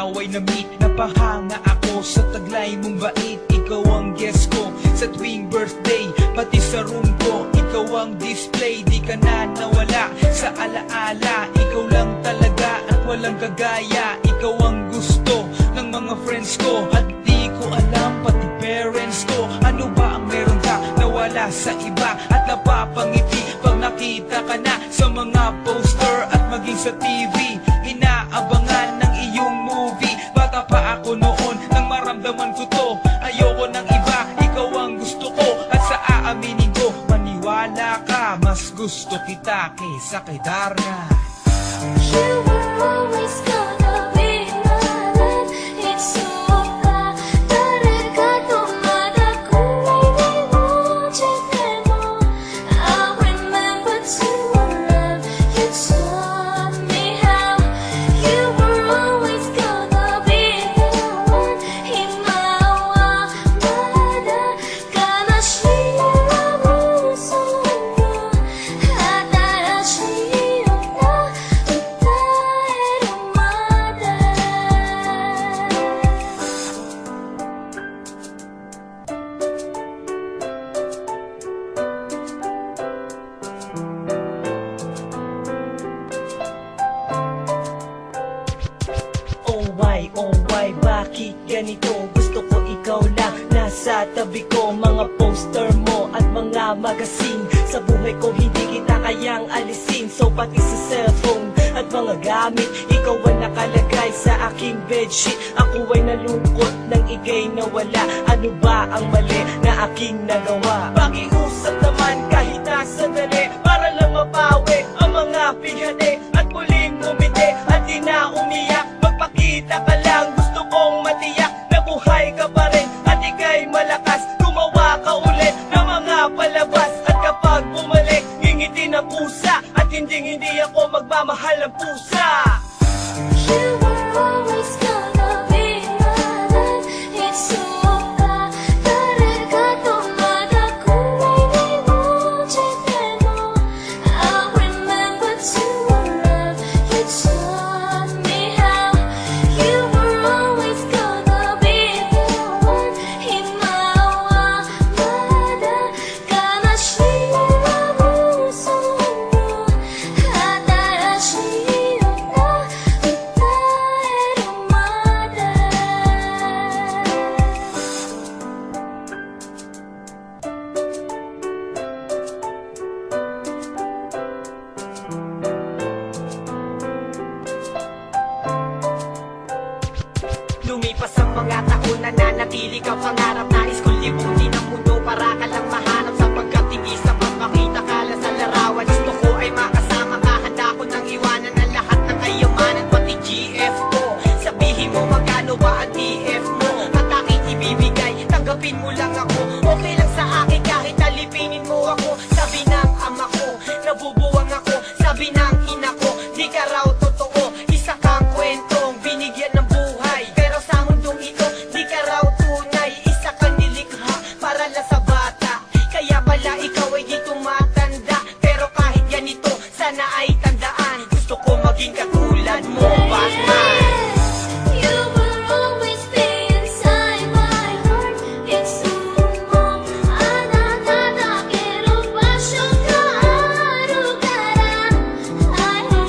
away na meet. Napahanga ako sa taglay mong bait. Ikaw ang guest ko sa tuwing birthday, pati sa room ko. Ikaw ang display, di ka na nawala sa alaala. Ikaw lang talaga at walang kagaya. Ikaw ang gusto ng mga friends ko, at di ko alam pati parents ko. Ano ba ang meron ka na wala sa iba, at napapangiti pag nakita ka na sa mga poster at maging sa TV. Inaabangan ng iyong movie. Bata pa ako noon nang maramdaman ko to. Ayoko ng iba, ikaw ang gusto ko. At sa aaminin ko, maniwala ka, mas gusto kita kaysa kay Darna. You were always gonna be my love. It's so bad. 따라가도 마다고 내 모질 때도 I remember to love. You taught me how. You were always gonna be the one. 희망과 마다가나 싫어하고 무서워. 하다라지었나 Oh why, bakit ganito? Gusto ko ikaw lang nasa tabi ko. Mga poster mo at mga magazine, sa buhay ko hindi kita kayang alisin. So pati sa cellphone at mga gamit, ikaw ang nakalagay sa aking bedsheet. Ako ay nalungkot nang ika'y nawala. Ano ba ang mali na aking nagawa? Pakiusap naman kahit na sandali, para lang mapawi ang mga pighati at muling umiti at di na umiyak. Magpakita ka lang, gusto kong matiyak na buhay ka pa rin at ika'y malakas. Gumawa ka ulit ng mga palabas, at kapag bumalik, ngingiti ng pusa, at hindi ako magmamahal ng pusa. You were always gonna be my love. It's so bad. 따라가도 마다고 내 모질 때도 I remember to love. You taught me how. You were always gonna be the one. 희망과 마다가나 싫어하고 무서워. 하다라지었나 Lumipas ang mga taon, nananatili ka pangarap. Nais kong libutin ang mundo para ka lang mahanap. Sapagkat hindi sapat makita ka lang sa larawan. Gusto ko ay makasama ka, handa ko nang iwanan ang lahat ng kayamanan, pati GF ko. Sabihin mo magkano ba ang TF mo, at aking ibibigay, tanggapin mo lang ako. Okay lang sa akin kahit alipinin mo ako. Sabi ng ama ko, nabubuwang ako. Sabi ng ina ko, di ka raw totoo. Isa kang kwentong binigyan ng buhay, pero sa mundong ito, di ka raw tunay. Isa kang nilikha para lang sa bata, kaya pala ikaw ay di tumatanda. Pero kahit ganito, sana ay tandaan, gusto ko maging katulad mo, Batman.